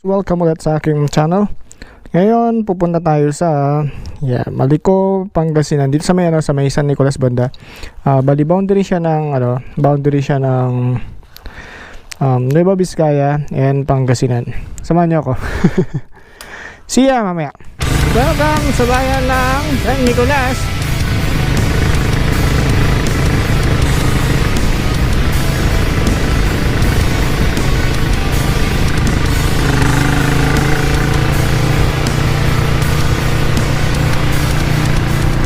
Welcome ulit sa aking channel. Ngayon pupunta tayo sa Maliko, Pangasinan, dito sa may San Nicolas banda. Bali boundary siya ng Nueva Vizcaya and Pangasinan. Samahan niyo ako. See ya mamaya. Welcome sa bayan ng San Nicolas.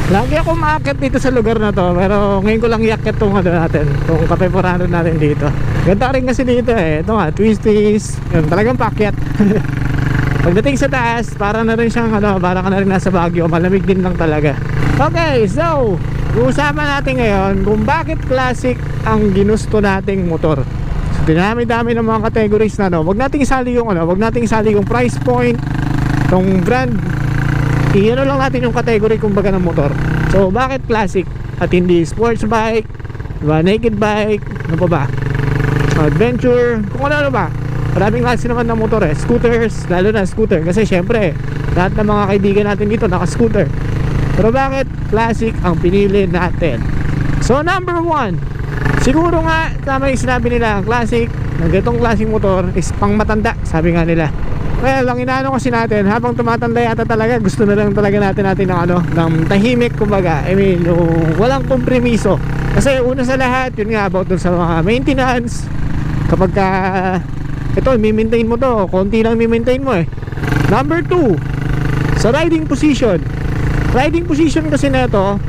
Lagi ako maakyat dito sa lugar na to, pero ngayon ko lang iakyat itong itong Cafe 400 natin dito. Ganda rin kasi dito ito nga, twisties, yun, talagang paakyat. Pagdating sa taas, para na rin siyang para ka na rin nasa Baguio, malamig din lang talaga. Okay, so uusapan natin ngayon kung bakit classic ang ginusto nating motor. So dinami-dami ng mga categories na wag nating isali yung price point, tong brand. Iyan lang natin yung category kumbaga ng motor. So bakit classic at hindi sports bike, diba, naked bike, ano pa ba, adventure, kung ano ba. Maraming klase naman ng motor scooters, lalo na scooter, kasi syempre lahat ng mga kaibigan natin dito naka-scooter. Pero bakit classic ang pinili natin? So number 1, siguro nga tama yung sinabi nila, ang classic ng ganitong klaseng motor is pang matanda, sabi nga nila. Kaya lang inaano kasi natin, habang tumatanda yata talaga, gusto na lang talaga natin ng tahimik kumbaga. I mean, walang kompromiso. Kasi una sa lahat, yun nga about dun sa mga maintenance. Kapag ito, mi-maintain mo to, konti lang mi-maintain mo Number 2, sa riding position. Riding position kasi na ito,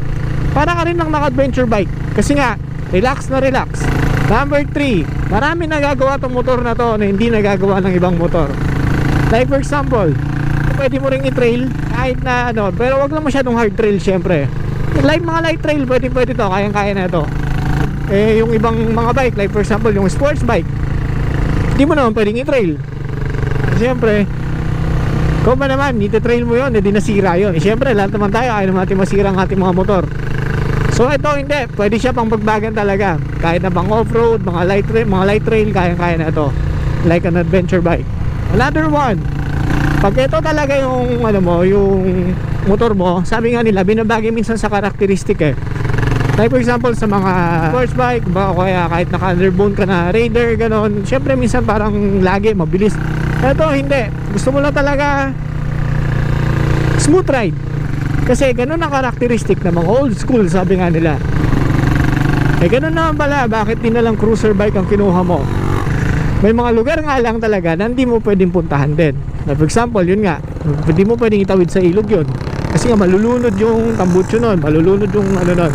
para ka rin lang naka-adventure bike. Kasi nga, relax na relax. Number 3, marami nagagawa tong motor na to na hindi nagagawa ng ibang motor. Like for example, pwede mo ring i-trail kahit na pero wag lang masyadong hard trail syempre. Like mga light trail, pwede to, kayang-kaya na ito. Yung ibang mga bike, like for example yung sports bike, hindi mo naman pwedeng i-trail. Syempre, kung ba naman i-trail mo yun, hindi nasira yun. Syempre, lahat naman tayo, ayaw naman natin masira ang ating mga motor. So ito hindi, pwede siya pang pagbagan talaga. Kahit na pang off-road, mga light trail, kayang-kaya na ito. Like an adventure bike. Another one, pag ito talaga yung yung motor mo, sabi nga nila binabagi minsan sa karakteristik like for example sa mga sports bike ba, o kaya kahit naka-underbone ka na Raider, ganon, syempre minsan parang lagi mabilis. Ito hindi, gusto mo lang talaga smooth ride, kasi ganon ang karakteristik ng mga old school, sabi nga nila. Ganon naman pala, bakit di na lang cruiser bike ang kinuha mo? May mga lugar nga lang talaga na hindi mo pwedeng puntahan din. For example, yun nga, hindi mo pwedeng itawid sa ilog yun. Kasi nga malulunod yung tambutso nun, malulunod yung nun.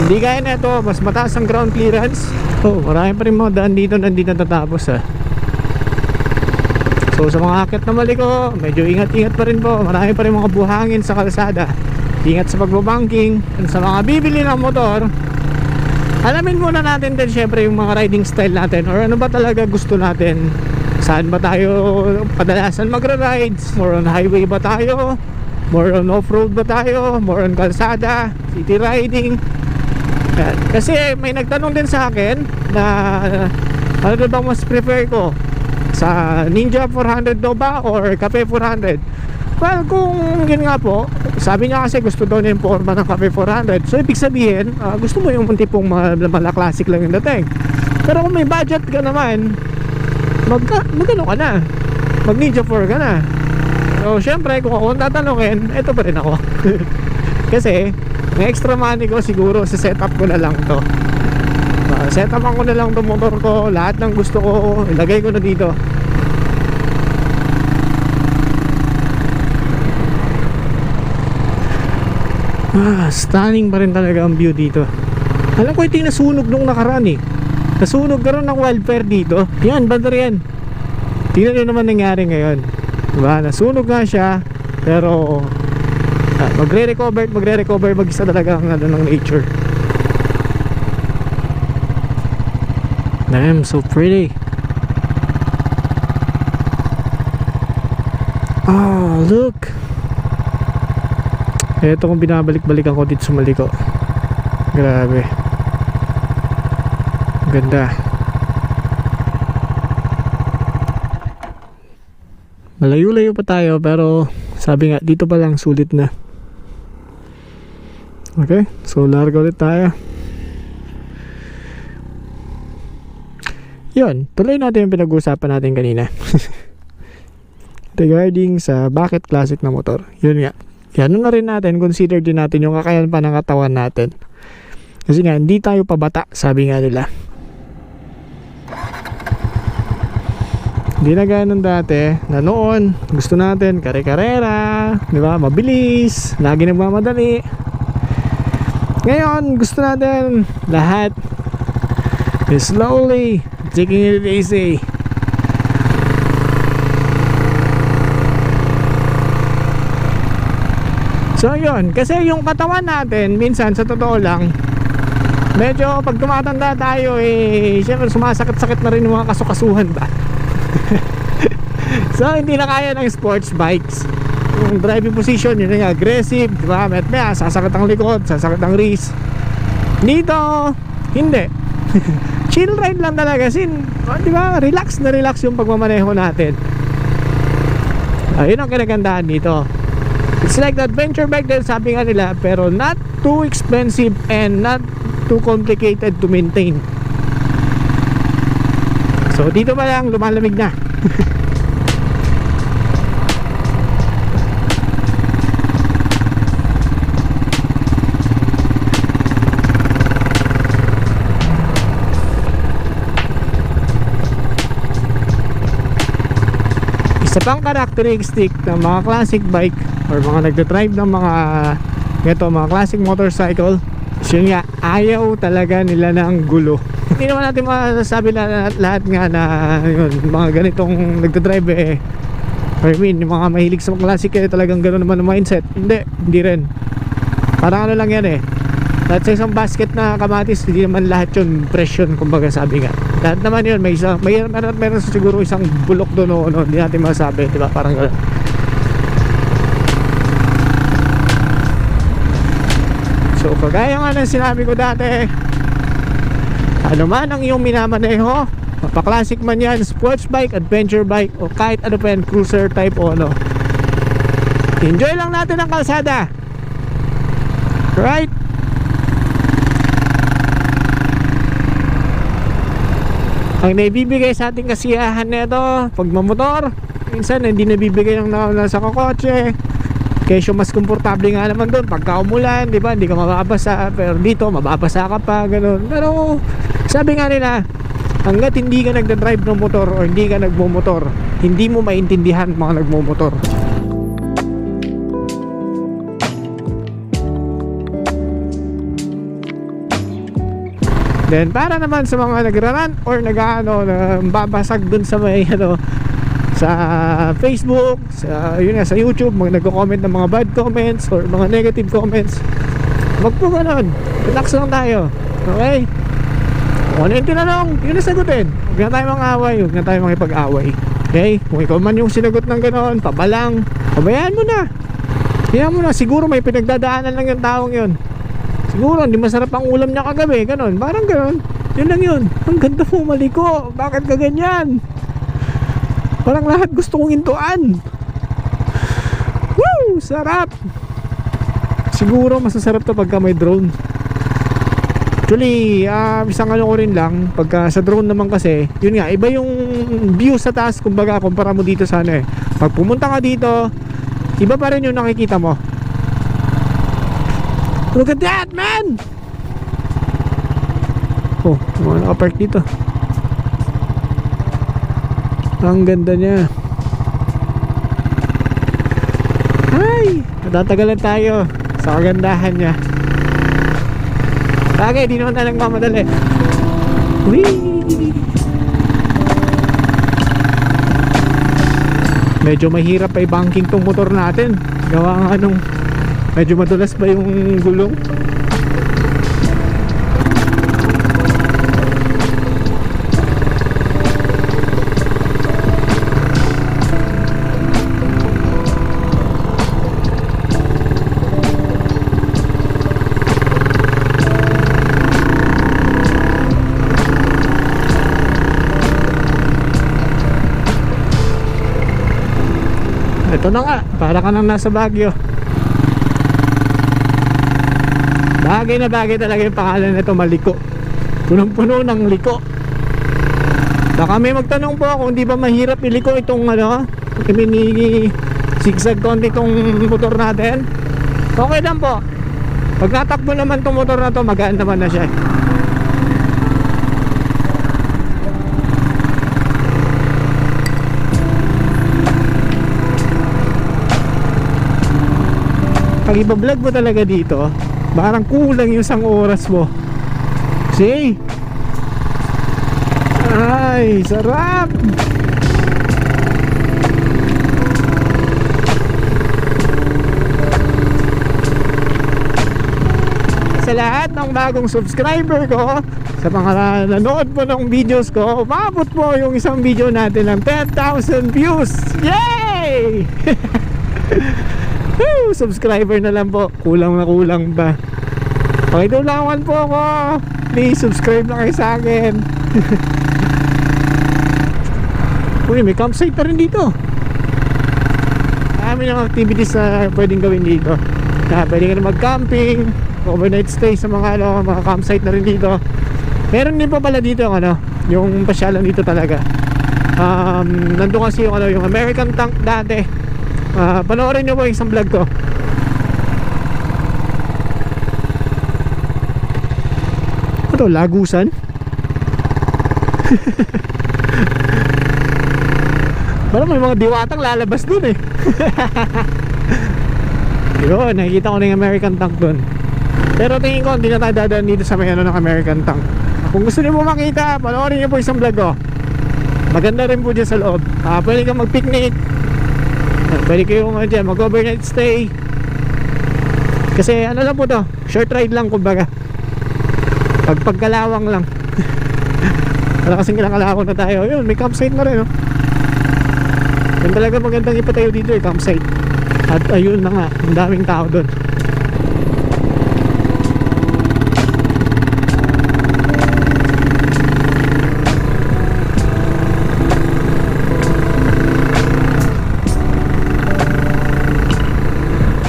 Hindi kaya na ito, mas mataas ang ground clearance. Marami pa rin mga daan dito na hindi natatapos So sa mga akit na Maliko, medyo ingat-ingat pa rin po. Marami pa rin mga buhangin sa kalsada. Ingat sa pagbabanking. Sa mga bibili ng motor, alamin muna natin din syempre yung mga riding style natin, or ano ba talaga gusto natin. Saan ba tayo kadalasan magra-rides? More on highway ba tayo? More on off-road ba tayo? More on kalsada? City riding? Yan. Kasi may nagtanong din sa akin na ano ba mas prefer ko? Sa Ninja 400 ba or Cafe 400? Well, kung yun nga po, sabi niya kasi gusto daw niya yung forma ng Cafe 400. So ibig sabihin, gusto mo yung tipong mala-classic lang yung dating. Pero kung may budget ka naman, magano ka na, mag Ninja 4 ka na. So syempre, kung ako tatanungin, eto pa rin ako. Kasi may extra money ko, siguro sa setup ko na lang to. Setupan ko na lang itong motor ko. Lahat ng gusto ko, ilagay ko na dito. Stunning pa rin talaga ang view dito. Alam ko ito yung nasunog nung nakaraan Nasunog karon ng wildfire dito. Yan, banda yan. Tingnan nyo naman nangyari ngayon, diba? Nasunog nga siya, pero magre-recover mag-isa talaga ang ng nature. Damn, so pretty. Look. Ito kung binabalik-balikan ko dito sa Maliko. Grabe. Ganda. Malayo-layo pa tayo, pero sabi nga, dito pa lang sulit na. Okay, so larga ulit tayo. Yun, tuloy natin yung pinag-uusapan natin kanina. Regarding sa bakit classic na motor. Yun nga, yan na rin natin, consider din natin yung kakayahan pa ng katawan natin. Kasi nga, hindi tayo pabata, sabi nga nila. Hindi na gaya nung dati, na noon, gusto natin, kare-karera, di ba, mabilis, lagi nagmamadali. Ngayon, gusto natin, lahat, slowly, taking it easy. So yun, kasi yung katawan natin minsan sa totoo lang, medyo pag tumatanda tayo syempre sumasakit-sakit na rin yung mga kasukasuhan ba. So hindi na kaya ng sports bikes. Yung driving position, yun yung aggressive, diba? May sasakit ang likod, sasakit ang wrist. Dito, hindi. Chill ride lang talaga, diba? Relax na relax yung pagmamaneho natin. Ayun ang kinagandahan dito. It's like the adventure bike din, sabi nga nila, pero not too expensive and not too complicated to maintain. So dito pa lang lumalamig na. Isa pang characteristic ng mga classic bike or mga nagdadrive ng mga classic motorcycle, yun nga, ayaw talaga nila ng gulo. Hindi naman natin masasabi na lahat nga na yun, mga ganitong nagdadrive I mean, yung mga mahilig sa classic talagang gano'n naman ang mindset. Hindi rin. Parang ano lang yan lahat sa isang basket na kamatis, hindi naman lahat yun presyon, kumbaga sabi nga. Lahat naman yun, meron siguro isang bulok doon hindi natin masabi, diba? Parang gano'n. So kagaya nga ng sinabi ko dati, ano man ang iyong minamaneho, mapa-classic man yan, sports bike, adventure bike, o kahit ano pa yan, cruiser type o ano, enjoy lang natin ang kalsada, right? Ang naibibigay sa ating kasiyahan nito pagmamotor, minsan hindi nabibigay ng nasa kakotse. Kesyo mas komportable nga naman doon pagka umulan, di ba? Hindi ka mababasa, pero dito mababasa ka pa, ganun. Pero sabi nga nila, hanggat hindi ka nagda-drive ng motor o hindi ka nagmo-motor, hindi mo maintindihan mga nagmo-motor. Then para naman sa mga nagra-run or na babasag dun sa may sa Facebook, sa YouTube, mga nagko-comment ng mga bad comments or mga negative comments, wag po ganun, relax lang tayo, okay? Kung ano yung tinanong, yun na sagutin. Huwag na tayo mang-away, huwag na tayo makipag-away, okay? Kung ikaw man yung sinagot ng gano'n, pabalang, pabayaan mo na. Tingnan mo na, siguro may pinagdadaanan lang yung taong yun. Siguro hindi masarap ang ulam niya kagabi, gano'n, parang gano'n. Yun lang yun. Ang ganda mo, maliko, bakit ka ganyan? Parang lahat gusto kong hintuan. Woo! Sarap! Siguro masasarap to pagka may drone. Actually, isang ano ko rin lang, pagka sa drone naman kasi, yun nga, iba yung view sa taas, kumbaga, kumpara mo dito sa pag pumunta ka dito, iba pa rin yung nakikita mo. Look at that, man! Oh, mga nakapark dito. Ang ganda niya. Ay, natatagalan tayo sa kagandahan niya. Bagay, di naman tayo nagmamadali. Whee! Medyo mahirap pa i-banking tong motor natin. Gawa nga nung medyo madulas pa yung gulong. Ito na nga, para ka nang nasa Baguio. Bagay na bagay talaga yung pangalan nito, Maliko. Punong-puno ng liko. Baka may magtanong po kung di ba mahirap iliko itong mini zigzag konti itong motor natin. Okay lang po. Pag natakbo naman itong motor na to, magaan naman na siya. Pag iba-vlog mo talaga dito, parang kulang yung isang oras mo. See? Ay, sarap! Sa lahat ng bagong subscriber ko, sa mga nanood po ng videos ko, umabot po yung isang video natin ng 10,000 views. Yay! Subscriber na lang po. Kulang na kulang pa. Pakitulungan po ako. Please subscribe na kayo sa akin. Uy, may campsite na rin dito. Dami ng activities na pwedeng gawin dito. Pwede ka na mag-camping, overnight stay sa mga campsite na rin dito. Meron din pa pala dito yung pasyalan dito talaga. Nandun kasi yung American Tank dati. Panoorin nyo po yung isang vlog ko. Ito, Lagusan. Parang may mga diwatang lalabas dun eh. Yun, nakikita ko na yung American Tank dun. Pero tingin ko hindi na tayo dadaan dito sa may ng American Tank. Kung gusto niyo po makita, panoorin niyo po isang vlog ko. Maganda rin po dyan sa loob. Pwede kang mag-picnic, pwede kayong mag-overnight stay. Kasi lang po to, short ride lang kumbaga. Pagkalawang lang. Wala kasing kalawang na tayo. Yun, may campsite na rin Yun talaga magandang ipatayo dito campsite. At ayun na nga, ang daming tao doon.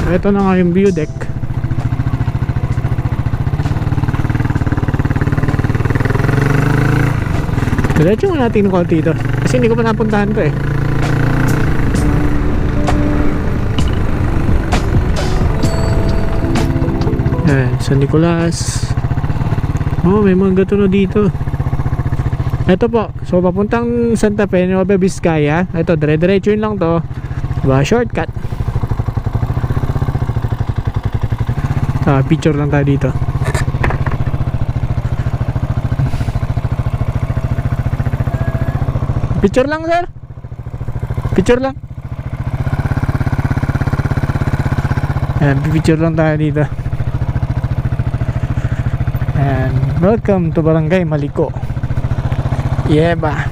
Ito na nga yung view deck. Diretso nga natin yung konti ito. Kasi hindi ko pa napuntahan to San Nicolas. May mga gato na dito. Ito po, so papuntang Santa Fe, Nueva Vizcaya. Ito, dire-diretso yun lang to. Diba, shortcut. Picture lang tayo dito. Picture lang, sir. Picture lang. Ayan, picture lang tayo dito. And welcome to Barangay Maliko. Yeah ba.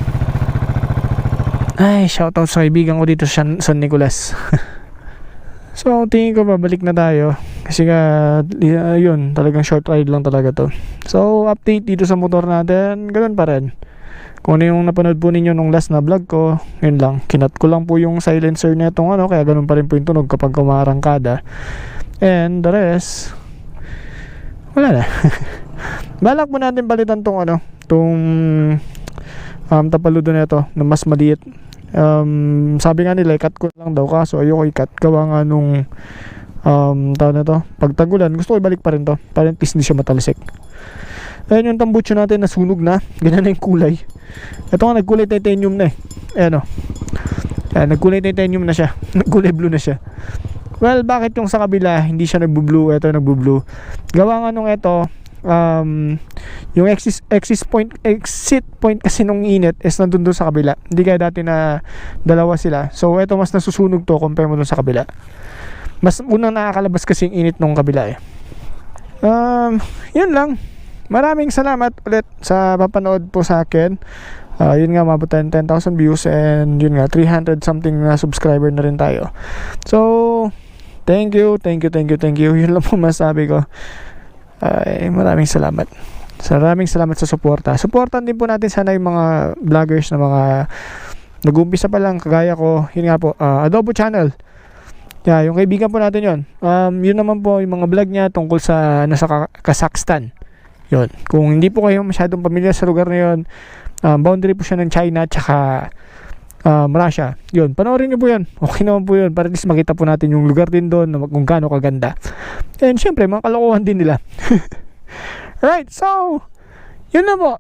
Ay, shoutout sa kaibigan ko dito sa San Nicolas. So tingin ko babalik na tayo. Kasi yun, talagang short ride lang talaga to. So update dito sa motor natin, ganun pa rin. Kung ano yung napanood po ninyo nung last na vlog ko, yun lang. Kinat ko lang po yung silencer na itong kaya ganun pa rin po yung tunog kapag kumarangkada. And the rest, wala na. Balak mo natin palitan tong tapaludo na ito na mas maliit. Sabi nga nila i-cut ko lang daw, kaso ayoko i-cut gawa nga nung taon na to, pagtagulan gusto ko ibalik pa rin to para at least hindi siya matalsik. Ayan yung tambucho natin, nasunog na, ganyan na yung kulay. Ito nga nagkulay titanium na ayan nagkulay titanium na siya. Nagkulay blue na siya. Well, bakit yung sa kabila hindi siya nagbo-blue? Ito nagbo-blue gawa nga nung ito, yung exit point kasi nung init is nandun doon sa kabila, hindi kaya dati na dalawa sila. So ito mas nasusunog to compare mo doon sa kabila. Mas unang nakakalabas kasi yung init nung kabila yun lang. Maraming salamat ulit sa papanood po sa akin. Yun nga, mabot tayo 10,000 views and yun nga 300 something na subscriber na rin tayo. So thank you. Yun lang po masabi ko. Maraming salamat. Maraming salamat sa suporta. Suportan din po natin sana yung mga vloggers na mga nag-uumpisa pa lang kagaya ko. Yun nga po, Adobo Channel. Yeah, yung kaibigan po natin yon. Yun naman po yung mga vlog niya tungkol sa nasa Kazakhstan. Yun. Kung hindi po kayo masyadong pamilyar sa lugar na yun, boundary po siya ng China tsaka Russia. Yun, panoorin niyo po yun. Okay naman po yun. Para at least makita po natin yung lugar din doon na kung gaano kaganda. And syempre, mga kalokohan din nila. Right, so yun na po.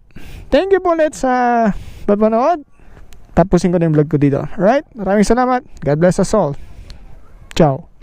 Thank you po ulit sa panonood. Tapusin ko na yung vlog ko dito. Alright, maraming salamat. God bless us all. Ciao.